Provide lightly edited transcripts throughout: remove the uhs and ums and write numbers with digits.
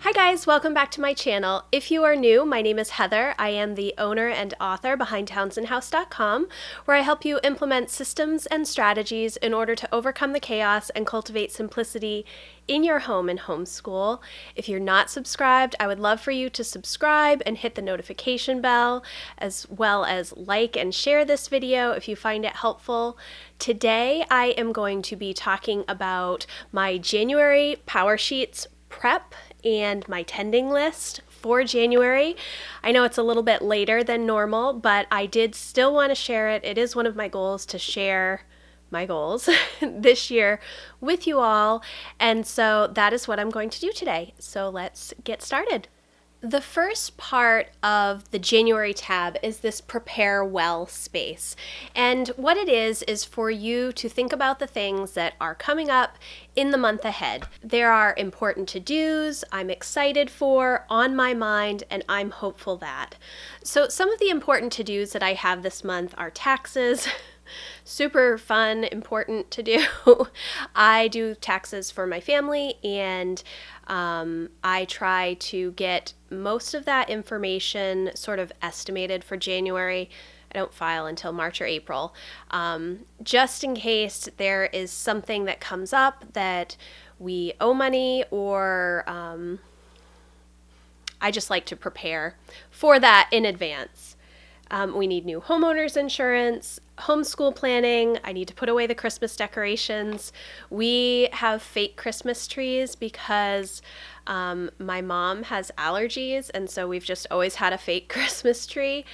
Hi guys, welcome back to my channel. If you are new, my name is Heather. I am the owner and author behind townsendhouse.com, where I help you implement systems and strategies in order to overcome the chaos and cultivate simplicity in your home and homeschool. If you're not subscribed, I would love for you to subscribe and hit the notification bell, as well as like and share this video if you find it helpful. Today, I am going to be talking about my January PowerSheets prep and my tending list for January. I know it's a little bit later than normal, but I did still want to share it. It is one of my goals to share my goals this year with you all, and so that is what I'm going to do today. So let's get started. The first part of the January tab is this prepare well space. And what it is for you to think about the things that are coming up in the month ahead. There are important to-dos I'm excited for, on my mind, and I'm hopeful that. So some of the important to-dos that I have this month are taxes. Super fun, important to do. I do taxes for my family, and I try to get most of that information sort of estimated for January. I don't file until March or April, just in case there is something that comes up that we owe money, or I just like to prepare for that in advance. We need new homeowners insurance, homeschool planning. I need to put away the Christmas decorations. We have fake Christmas trees because my mom has allergies, and so we've just always had a fake Christmas tree.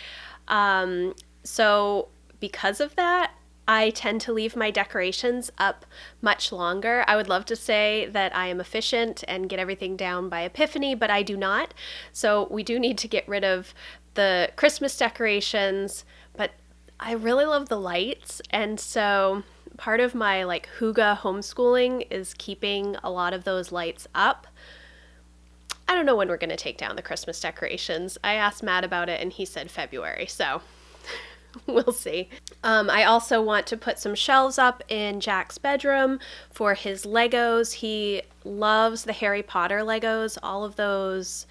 So because of that, I tend to leave my decorations up much longer. I would love to say that I am efficient and get everything down by Epiphany, but I do not. So we do need to get rid of the Christmas decorations, but I really love the lights, and so part of my Hygge homeschooling is keeping a lot of those lights up. I don't know when we're going to take down the Christmas decorations. I asked Matt about it and he said February, so we'll see. I also want to put some shelves up in Jack's bedroom for his Legos. He loves the Harry Potter Legos, all of those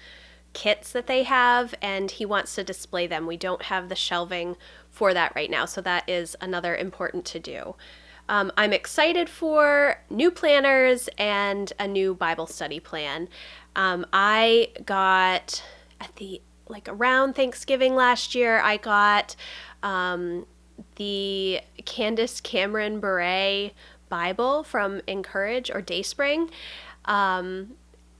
kits that they have, and he wants to display them. We don't have the shelving for that right now, so that is another important to do. I'm excited for new planners and a new Bible study plan. I got around Thanksgiving last year, I got the Candace Cameron Bure Bible from Encourage or Dayspring.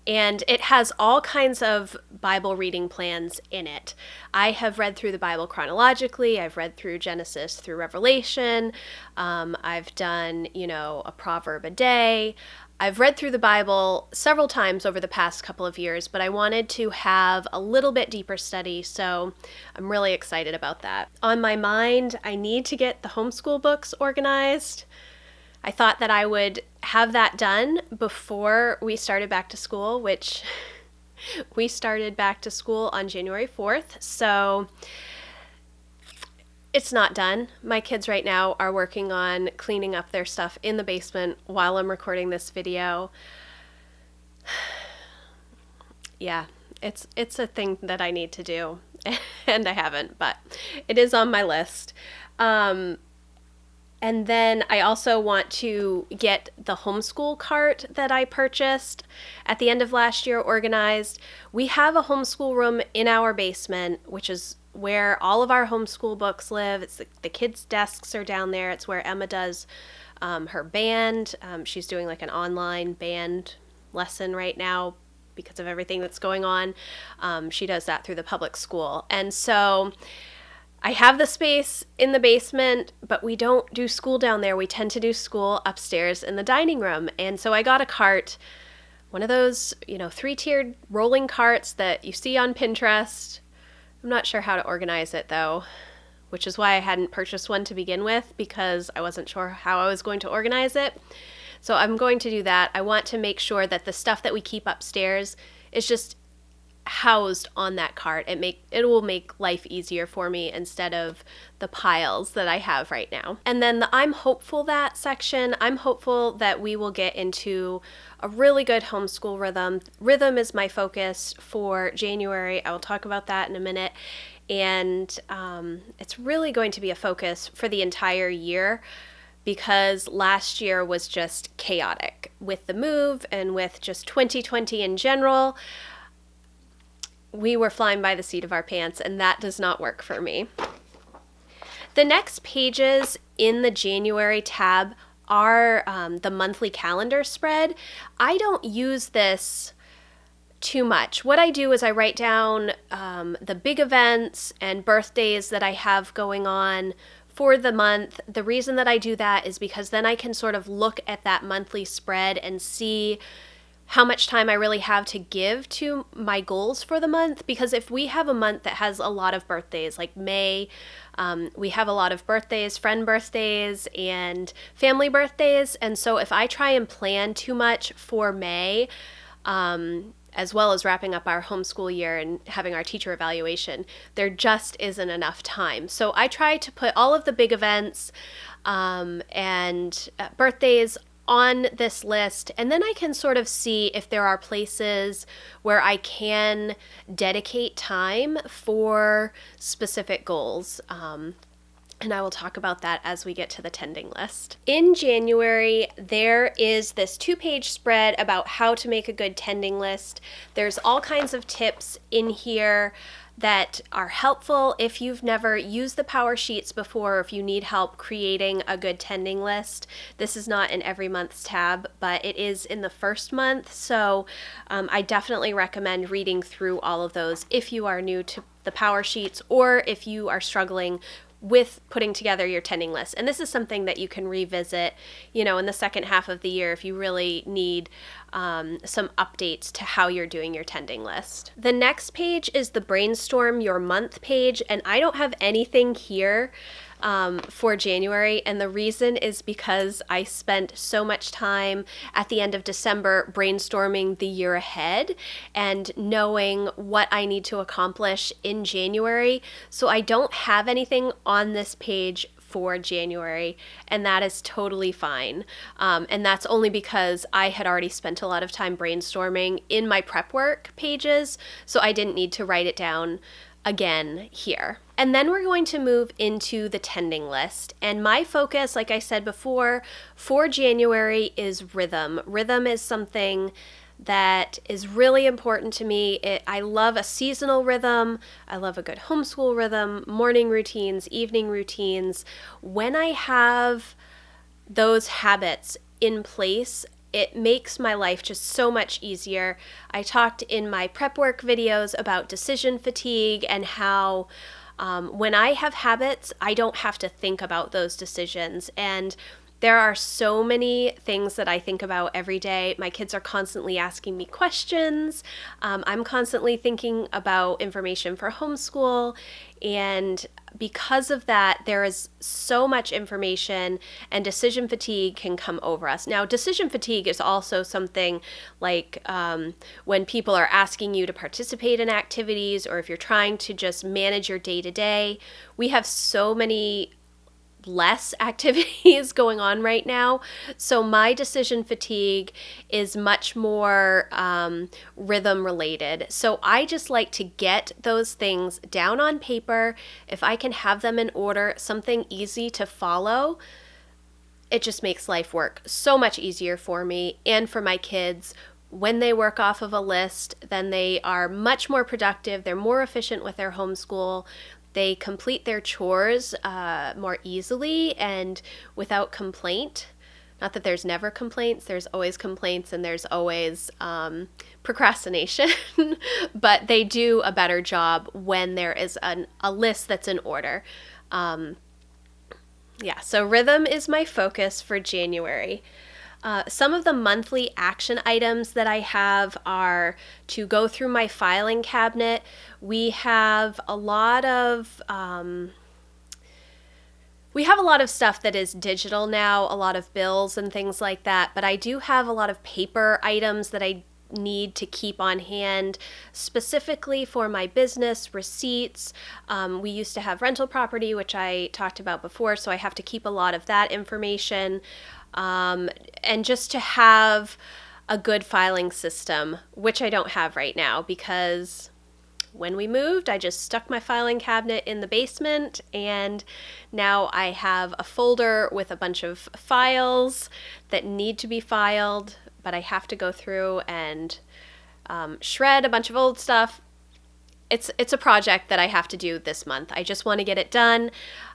And it has all kinds of Bible reading plans in it. I have read through the Bible chronologically. I've read through Genesis through Revelation. I've done, a proverb a day. I've read through the Bible several times over the past couple of years, but I wanted to have a little bit deeper study, so I'm really excited about that. On my mind, I need to get the homeschool books organized. I thought that I would have that done before we started back to school, which we started back to school on January 4th, so it's not done. My kids right now are working on cleaning up their stuff in the basement while I'm recording this video. Yeah, it's a thing that I need to do, and I haven't, but it is on my list. And then I also want to get the homeschool cart that I purchased at the end of last year organized. We have a homeschool room in our basement, which is where all of our homeschool books live. It's the kids' desks are down there. It's where Emma does her band. She's doing an online band lesson right now because of everything that's going on. She does that through the public school. And so I have the space in the basement, but we don't do school down there. We tend to do school upstairs in the dining room. And so I got a cart, one of those, 3-tiered rolling carts that you see on Pinterest. I'm not sure how to organize it though, which is why I hadn't purchased one to begin with, because I wasn't sure how I was going to organize it. So I'm going to do that. I want to make sure that the stuff that we keep upstairs is just housed on that cart. It will make life easier for me instead of the piles that I have right now. And then the I'm hopeful that section, I'm hopeful that we will get into a really good homeschool rhythm. Rhythm is my focus for January. I will talk about that in a minute. And it's really going to be a focus for the entire year, because last year was just chaotic with the move and with just 2020 in general. We were flying by the seat of our pants, and that does not work for me. The next pages in the January tab are the monthly calendar spread. I don't use this too much. What I do is I write down the big events and birthdays that I have going on for the month. The reason that I do that is because then I can sort of look at that monthly spread and see how much time I really have to give to my goals for the month. Because if we have a month that has a lot of birthdays, like May, we have a lot of birthdays, friend birthdays, and family birthdays. And so if I try and plan too much for May, as well as wrapping up our homeschool year and having our teacher evaluation, there just isn't enough time. So I try to put all of the big events and birthdays on this list, and then I can sort of see if there are places where I can dedicate time for specific goals. And I will talk about that as we get to the tending list. In January, there is this 2-page spread about how to make a good tending list. There's all kinds of tips in here that are helpful if you've never used the PowerSheets before, or if you need help creating a good tending list. This is not in every month's tab, but it is in the first month. So I definitely recommend reading through all of those if you are new to the PowerSheets, or if you are struggling with putting together your tending list. And this is something that you can revisit, in the second half of the year if you really need some updates to how you're doing your tending list. The next page is the Brainstorm Your Month page, and I don't have anything here for January, and the reason is because I spent so much time at the end of December brainstorming the year ahead and knowing what I need to accomplish in January. So I don't have anything on this page for January, and that is totally fine. And that's only because I had already spent a lot of time brainstorming in my prep work pages, so I didn't need to write it down again here. And then we're going to move into the tending list. And my focus, like I said before, for January is rhythm. Rhythm is something that is really important to me. I love a seasonal rhythm. I love a good homeschool rhythm, morning routines, evening routines. When I have those habits in place, it makes my life just so much easier. I talked in my prep work videos about decision fatigue and how when I have habits, I don't have to think about those decisions. And there are so many things that I think about every day. My kids are constantly asking me questions. I'm constantly thinking about information for homeschool. And because of that, there is so much information, and decision fatigue can come over us. Now, decision fatigue is also something like when people are asking you to participate in activities, or if you're trying to just manage your day-to-day. We have so many less activities going on right now. So my decision fatigue is much more rhythm related. So I just like to get those things down on paper. If I can have them in order, something easy to follow, it just makes life work so much easier for me and for my kids. When they work off of a list, then they are much more productive. They're more efficient with their homeschool. They complete their chores more easily and without complaint. Not that there's never complaints, there's always complaints, and there's always procrastination, but they do a better job when there is a list that's in order. So rhythm is my focus for January. Some of the monthly action items that I have are to go through my filing cabinet. We have a lot of stuff that is digital now, a lot of bills and things like that, but I do have a lot of paper items that I need to keep on hand specifically for my business, receipts. We used to have rental property, which I talked about before, so I have to keep a lot of that information. And just to have a good filing system, which I don't have right now because when we moved, I just stuck my filing cabinet in the basement, and now I have a folder with a bunch of files that need to be filed, but I have to go through and shred a bunch of old stuff. It's a project that I have to do this month. I just want to get it done.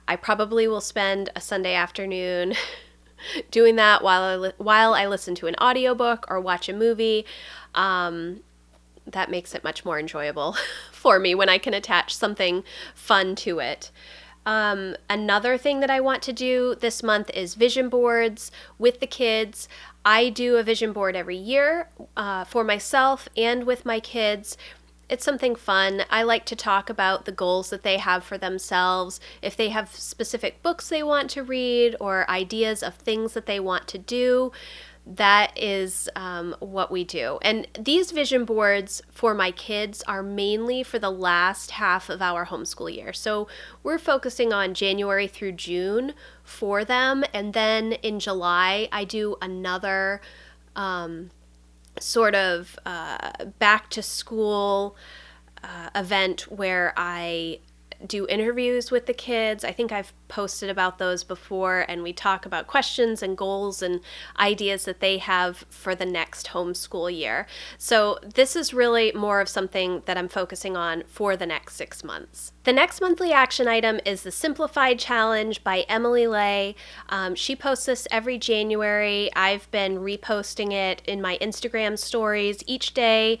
I probably will spend a Sunday afternoon doing that while I listen to an audiobook or watch a movie. That makes it much more enjoyable for me when I can attach something fun to it. Another thing that I want to do this month is vision boards with the kids. I do a vision board every year for myself and with my kids. It's something fun. I like to talk about the goals that they have for themselves, if they have specific books they want to read or ideas of things that they want to do. That is what we do. And these vision boards for my kids are mainly for the last half of our homeschool year. So we're focusing on January through June for them. And then in July, I do another sort of back to school event where I do interviews with the kids. I think I've posted about those before, and we talk about questions and goals and ideas that they have for the next homeschool year. So this is really more of something that I'm focusing on for the next 6 months. The next monthly action item is the Simplified Challenge by Emily Lay. She posts this every January. I've been reposting it in my Instagram stories each day.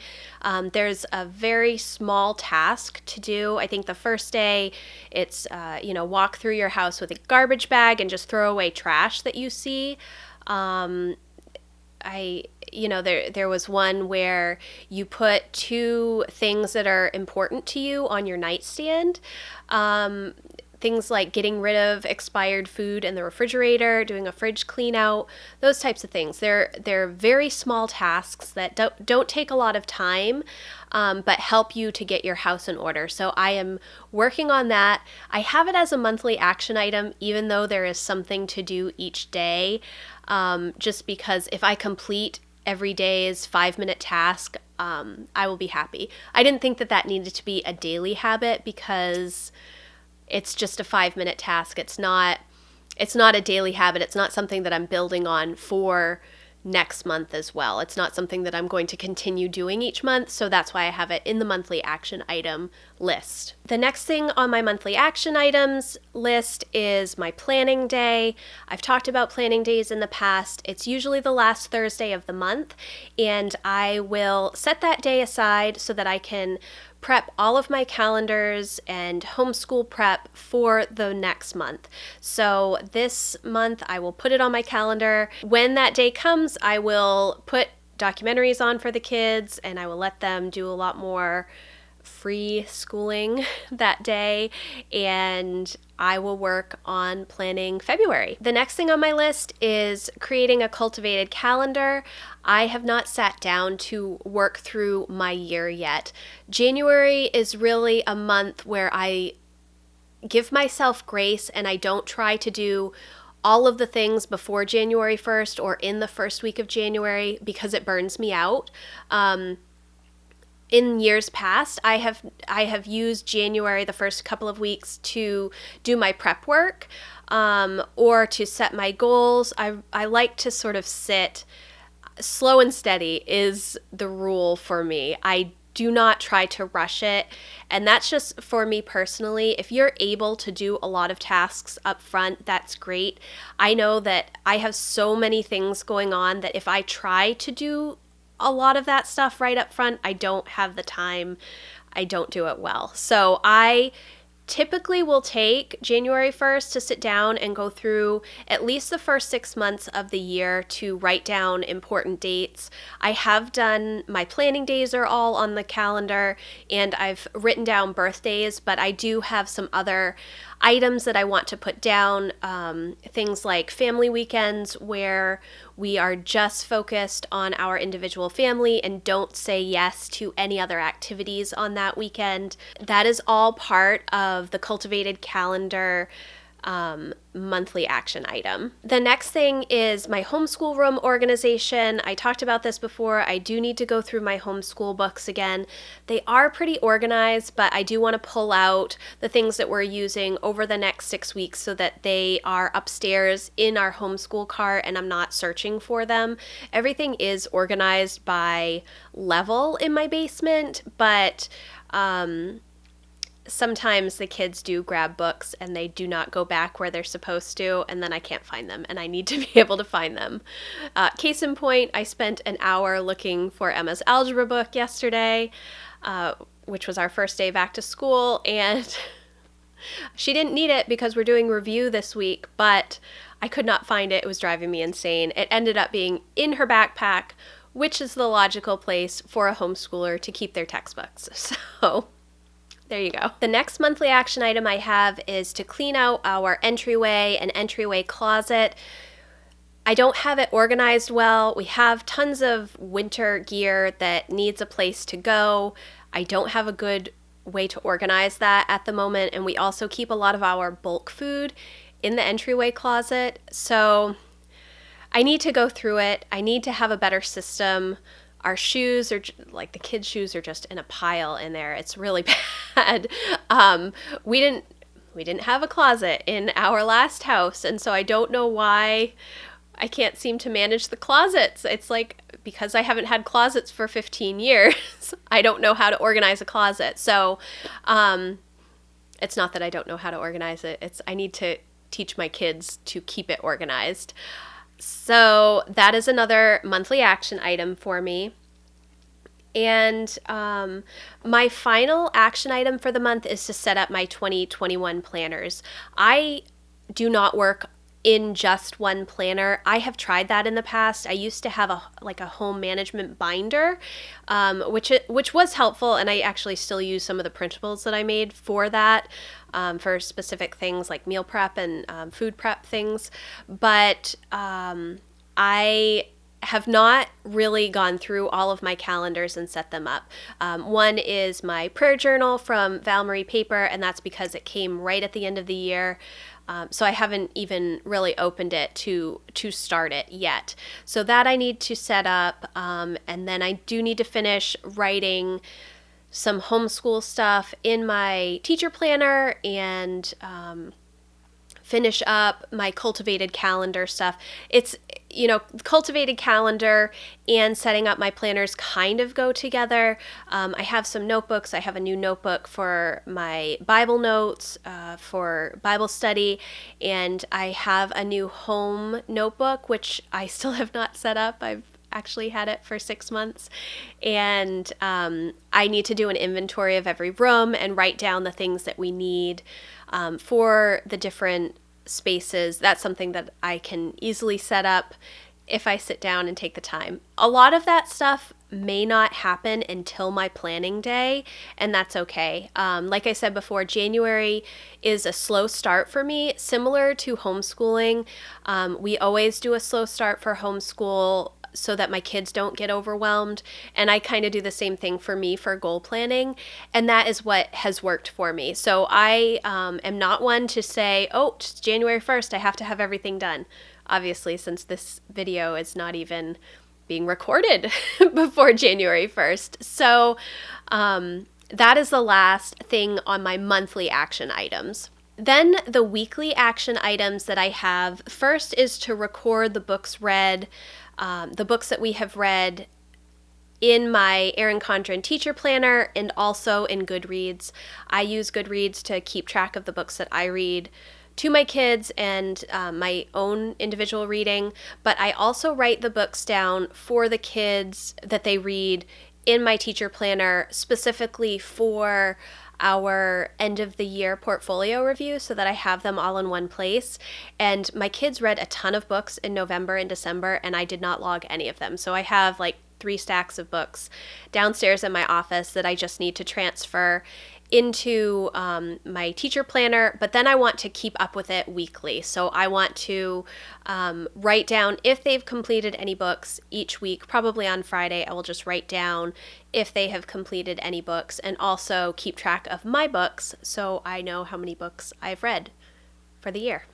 There's a very small task to do. I think the first day it's, walk through your house with a garbage bag and just throw away trash that you see. There was one where you put 2 things that are important to you on your nightstand. Things like getting rid of expired food in the refrigerator, doing a fridge clean out, those types of things. They're very small tasks that don't take a lot of time, but help you to get your house in order. So I am working on that. I have it as a monthly action item, even though there is something to do each day, just because if I complete every day's 5-minute task, I will be happy. I didn't think that needed to be a daily habit because it's just a 5-minute task. It's not a daily habit. It's not something that I'm building on for next month as well. It's not something that I'm going to continue doing each month, so that's why I have it in the monthly action item list. The next thing on my monthly action items list is my planning day. I've talked about planning days in the past. It's usually the last Thursday of the month, and I will set that day aside so that I can prep all of my calendars and homeschool prep for the next month. So this month I will put it on my calendar. When that day comes, I will put documentaries on for the kids and I will let them do a lot more free schooling that day, and I will work on planning February. The next thing on my list is creating a cultivated calendar. I have not sat down to work through my year yet. January is really a month where I give myself grace and I don't try to do all of the things before January 1st or in the first week of January because it burns me out. In years past, I have used January, the first couple of weeks, to do my prep work or to set my goals. I like to sort of sit slow and steady is the rule for me. I do not try to rush it, and that's just for me personally. If you're able to do a lot of tasks up front, that's great. I know that I have so many things going on that if I try to do a lot of that stuff right up front, I don't have the time. I don't do it well. So I typically will take January 1st to sit down and go through at least the first 6 months of the year to write down important dates. I have done, my planning days are all on the calendar, and I've written down birthdays, but I do have some other items that I want to put down, things like family weekends where We are just focused on our individual family and don't say yes to any other activities on that weekend. That is all part of the Cultivated Calendar monthly action item. The next thing is my homeschool room organization. I talked about this before. I do need to go through my homeschool books again. They are pretty organized, but I do want to pull out the things that we're using over the next 6 weeks so that they are upstairs in our homeschool cart and I'm not searching for them. Everything is organized by level in my basement, but sometimes the kids do grab books and they do not go back where they're supposed to, and then I can't find them, and I need to be able to find them. Case in point, I spent an hour looking for Emma's algebra book yesterday, which was our first day back to school, and she didn't need it because we're doing review this week, but I could not find it. It was driving me insane. It ended up being in her backpack, which is the logical place for a homeschooler to keep their textbooks. So there you go. The next monthly action item I have is to clean out our entryway and entryway closet. I don't have it organized well. We have tons of winter gear that needs a place to go. I don't have a good way to organize that at the moment, and we also keep a lot of our bulk food in the entryway closet. So I need to go through it. I need to have a better system. Our shoes are, like the kids' shoes are just in a pile in there. It's really bad. We didn't have a closet in our last house, and so I don't know why I can't seem to manage the closets. It's like, because I haven't had closets for 15 years, I don't know how to organize a closet. So it's not that I don't know how to organize it. It's I need to teach my kids to keep it organized. So that is another monthly action item for me. And my final action item for the month is to set up my 2021 planners. I do not work in just one planner. I have tried that in the past. I used to have a home management binder, which was helpful, and I actually still use some of the printables that I made for that, for specific things like meal prep and food prep things. But I have not really gone through all of my calendars and set them up. One is my prayer journal from Val Marie Paper, and that's because it came right at the end of the year. So I haven't even really opened it to start it yet. So that I need to set up, and then I do need to finish writing some homeschool stuff in my teacher planner and finish up my Cultivated Calendar stuff. It's, Cultivated Calendar and setting up my planners kind of go together. I have some notebooks. I have a new notebook for my Bible notes, for Bible study, and I have a new home notebook, which I still have not set up. I've actually had it for 6 months, and I need to do an inventory of every room and write down the things that we need for the different spaces. That's something that I can easily set up if I sit down and take the time. A lot of that stuff may not happen until my planning day, and that's okay. Like I said before, January is a slow start for me, similar to homeschooling. We always do a slow start for homeschool so that my kids don't get overwhelmed. And I kind of do the same thing for me for goal planning. And that is what has worked for me. So I am not one to say, oh, it's January 1st, I have to have everything done. Obviously, since this video is not even being recorded before January 1st. So that is the last thing on my monthly action items. Then the weekly action items that I have, first is to record the books read, the books that we have read in my Erin Condren teacher planner and also in Goodreads. I use Goodreads to keep track of the books that I read to my kids and my own individual reading, but I also write the books down for the kids that they read in my teacher planner, specifically for our end of the year portfolio review, so that I have them all in one place. And my kids read a ton of books in November and December, and I did not log any of them. So I have like 3 stacks of books downstairs in my office that I just need to transfer. into my teacher planner, but then I want to keep up with it weekly. So I want to write down if they've completed any books each week. Probably on Friday, I will just write down if they have completed any books, and also keep track of my books so I know how many books I've read for the year,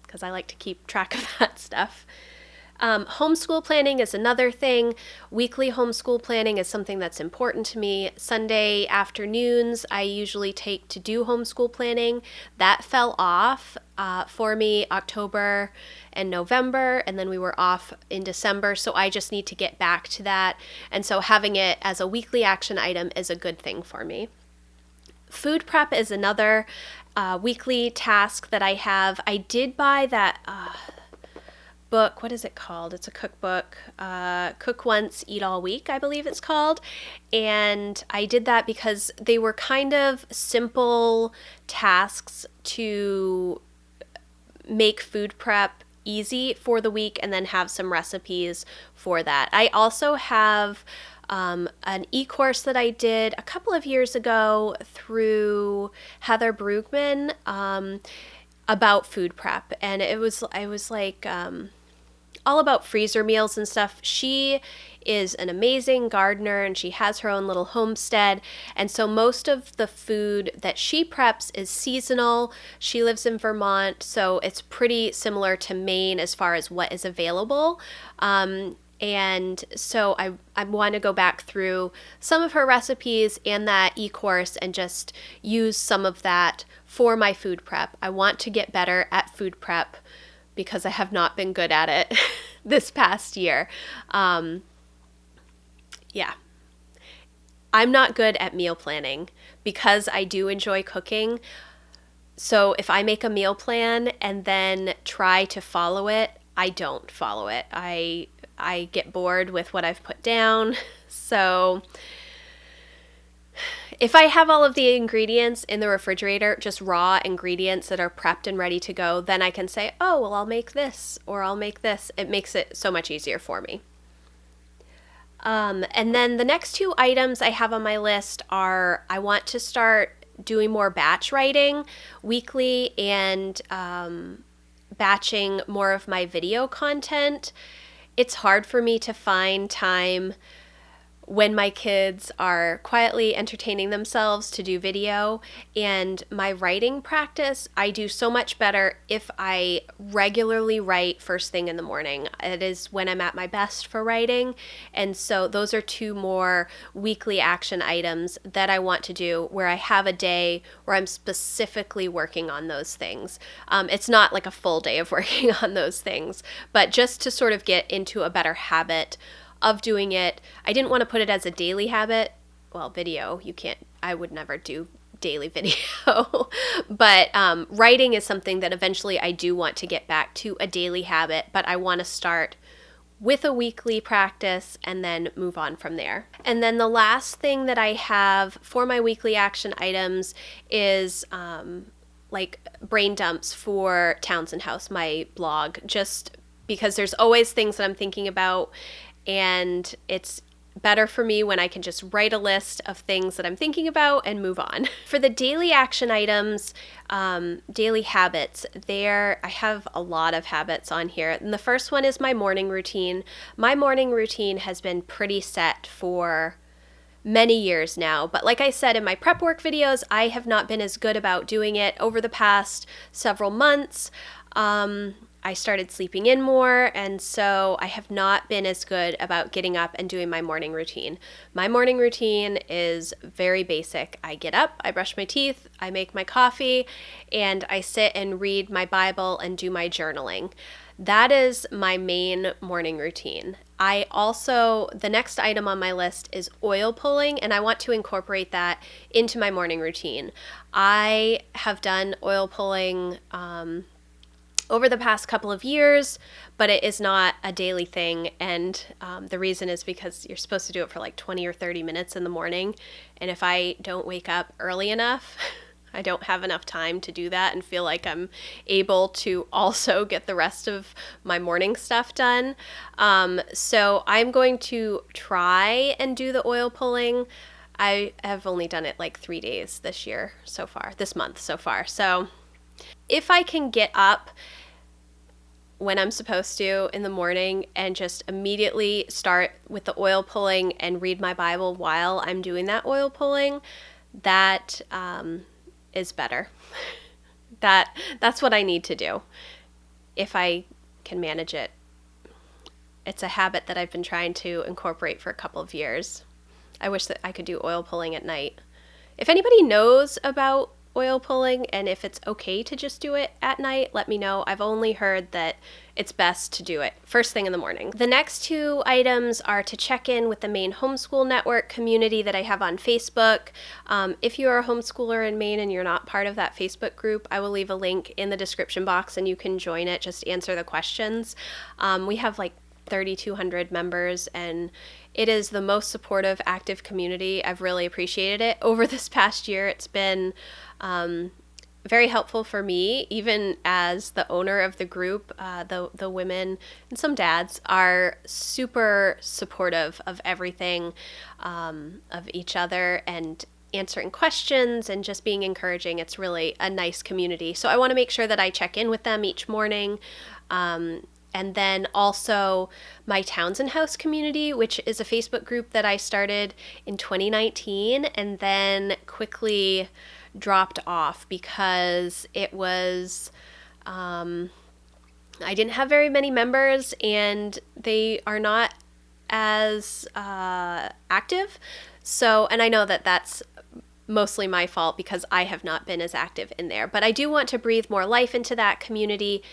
because I like to keep track of that stuff. Homeschool planning is another thing. Weekly homeschool planning is something that's important to me. Sunday afternoons, I usually take to do homeschool planning. That fell off for me October and November, and then we were off in December, so I just need to get back to that. And so having it as a weekly action item is a good thing for me. Food prep is another weekly task that I have. I did buy that book. What is it called? It's a cookbook. Cook Once, Eat All Week, I believe it's called. And I did that because they were kind of simple tasks to make food prep easy for the week, and then have some recipes for that. I also have an e-course that I did a couple of years ago through Heather Brugman about food prep, and I was like all about freezer meals and stuff. She is an amazing gardener, and she has her own little homestead, and so most of the food that she preps is seasonal. She lives in Vermont, so it's pretty similar to Maine as far as what is available. And so I want to go back through some of her recipes and that e-course and just use some of that for my food prep. I want to get better at food prep because I have not been good at it this past year. Yeah. I'm not good at meal planning because I do enjoy cooking. So if I make a meal plan and then try to follow it, I don't follow it. I get bored with what I've put down. So if I have all of the ingredients in the refrigerator, just raw ingredients that are prepped and ready to go, then I can say, oh, well, I'll make this or I'll make this. It makes it so much easier for me. And then the next two items I have on my list are I want to start doing more batch writing weekly and batching more of my video content. It's hard for me to find time when my kids are quietly entertaining themselves to do video, and my writing practice, I do so much better if I regularly write first thing in the morning. It is when I'm at my best for writing, and so those are two more weekly action items that I want to do where I have a day where I'm specifically working on those things. It's not like a full day of working on those things, but just to sort of get into a better habit of doing it. I didn't want to put it as a daily habit. Well, video, I would never do daily video. But writing is something that eventually I do want to get back to a daily habit, but I want to start with a weekly practice and then move on from there. And then the last thing that I have for my weekly action items is like brain dumps for Townsend House, my blog, just because there's always things that I'm thinking about, and it's better for me when I can just write a list of things that I'm thinking about and move on. For the daily action items, daily habits, I have a lot of habits on here. And the first one is my morning routine. My morning routine has been pretty set for many years now, but like I said in my prep work videos, I have not been as good about doing it over the past several months. I started sleeping in more, and so I have not been as good about getting up and doing my morning routine. My morning routine is very basic. I get up, I brush my teeth, I make my coffee, and I sit and read my Bible and do my journaling. That is my main morning routine. The next item on my list is oil pulling, and I want to incorporate that into my morning routine. I have done oil pulling over the past couple of years, but it is not a daily thing, and the reason is because you're supposed to do it for like 20 or 30 minutes in the morning, and if I don't wake up early enough, I don't have enough time to do that and feel like I'm able to also get the rest of my morning stuff done. So I'm going to try and do the oil pulling I have only done it like 3 days this month so far. So if I can get up when I'm supposed to in the morning and just immediately start with the oil pulling and read my Bible while I'm doing that oil pulling, that is better. That's what I need to do if I can manage it. It's a habit that I've been trying to incorporate for a couple of years. I wish that I could do oil pulling at night. If anybody knows about oil pulling and if it's okay to just do it at night, let me know. I've only heard that it's best to do it first thing in the morning. The next two items are to check in with the Maine Homeschool Network community that I have on Facebook. If you are a homeschooler in Maine and you're not part of that Facebook group, I will leave a link in the description box and you can join it. Just answer the questions. We have like 3,200 members, and it is the most supportive, active community. I've really appreciated it. Over this past year, it's been very helpful for me, even as the owner of the group. The women and some dads are super supportive of everything, of each other, and answering questions and just being encouraging. It's really a nice community. So I want to make sure that I check in with them each morning. And then also my Townsend House community, which is a Facebook group that I started in 2019 and then quickly dropped off because it was, I didn't have very many members and they are not as active. So, and I know that that's mostly my fault because I have not been as active in there. But I do want to breathe more life into that community.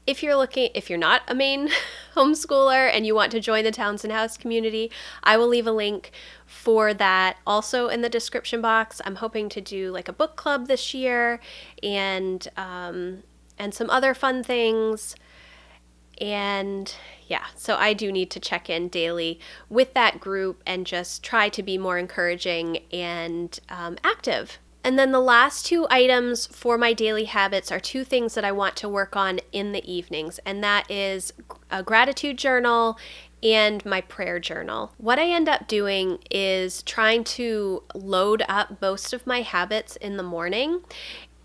If you're not a Maine homeschooler and you want to join the Townsend House community, I will leave a link for that also in the description box. I'm hoping to do like a book club this year and some other fun things. And yeah, so I do need to check in daily with that group and just try to be more encouraging and active. And then the last two items for my daily habits are two things that I want to work on in the evenings, and that is a gratitude journal and my prayer journal. What I end up doing is trying to load up most of my habits in the morning,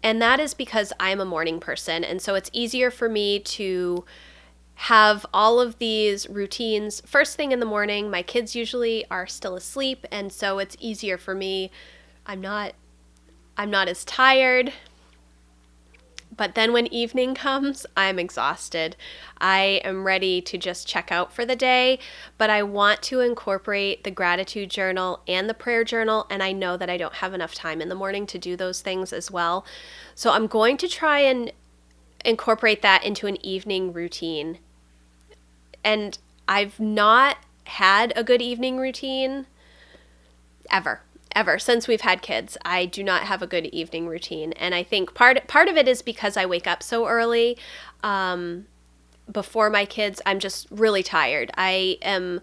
and that is because I'm a morning person, and so it's easier for me to have all of these routines first thing in the morning. My kids usually are still asleep, and so it's easier for me. I'm not as tired, but then when evening comes, I'm exhausted. I am ready to just check out for the day, but I want to incorporate the gratitude journal and the prayer journal, and I know that I don't have enough time in the morning to do those things as well. So I'm going to try and incorporate that into an evening routine. And I've not had a good evening routine ever since we've had kids. I do not have a good evening routine, and I think part of it is because I wake up so early before my kids. I'm just really tired. I am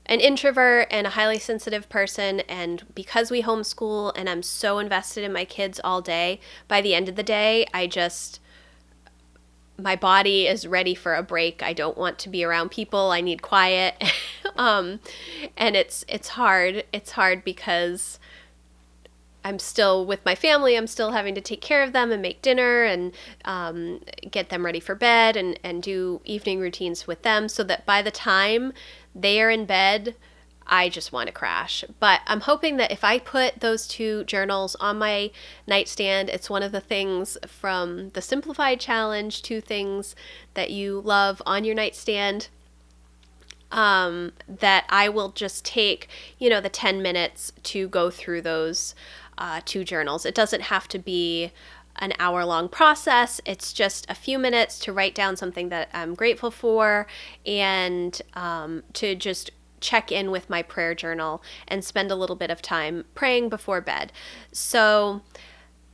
an introvert and a highly sensitive person, and because we homeschool and I'm so invested in my kids all day, by the end of the day, my body is ready for a break. I don't want to be around people. I need quiet. And it's hard. It's hard because I'm still with my family. I'm still having to take care of them and make dinner and get them ready for bed and do evening routines with them so that by the time they are in bed, I just want to crash. But I'm hoping that if I put those two journals on my nightstand, it's one of the things from the Simplified challenge, 2 things that you love on your nightstand, that I will just take, the 10 minutes to go through those 2 journals. It doesn't have to be an hour-long process. It's just a few minutes to write down something that I'm grateful for and to just check in with my prayer journal and spend a little bit of time praying before bed. So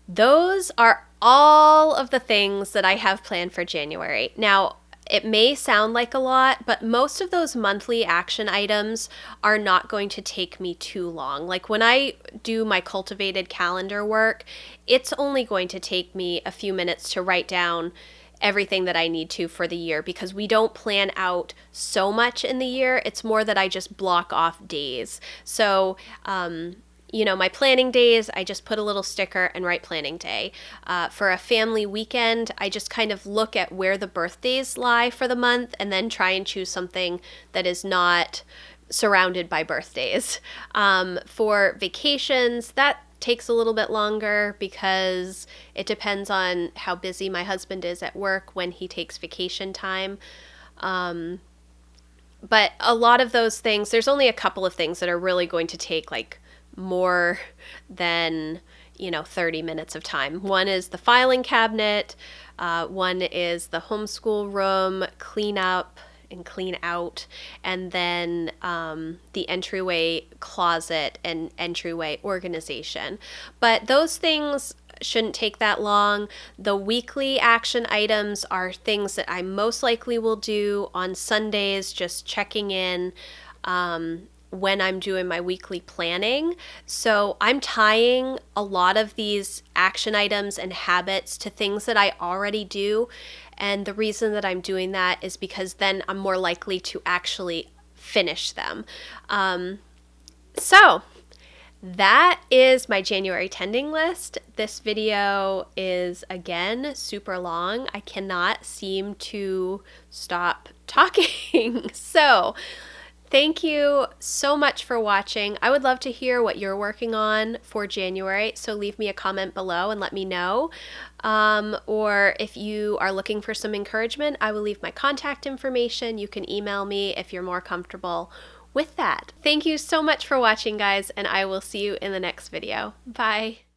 those are all of the things that I have planned for January. Now, it may sound like a lot, but most of those monthly action items are not going to take me too long. Like when I do my Cultivated Calendar work, it's only going to take me a few minutes to write down everything that I need to for the year because we don't plan out so much in the year. It's more that I just block off days. So my planning days, I just put a little sticker and write planning day. For a family weekend, I just kind of look at where the birthdays lie for the month and then try and choose something that is not surrounded by birthdays. For vacations, that takes a little bit longer because it depends on how busy my husband is at work when he takes vacation time. But a lot of those things, there's only a couple of things that are really going to take like more than 30 minutes of time. One is the filing cabinet, one is the homeschool room clean up and clean out, and then the entryway closet and entryway organization. But those things shouldn't take that long. The weekly action items are things that I most likely will do on Sundays, just checking in when I'm doing my weekly planning. So I'm tying a lot of these action items and habits to things that I already do. And the reason that I'm doing that is because then I'm more likely to actually finish them. So that is my January tending list. This video is, again, super long. I cannot seem to stop talking. So thank you so much for watching. I would love to hear what you're working on for January, so leave me a comment below and let me know. Or if you are looking for some encouragement, I will leave my contact information. You can email me if you're more comfortable with that. Thank you so much for watching, guys, and I will see you in the next video. Bye.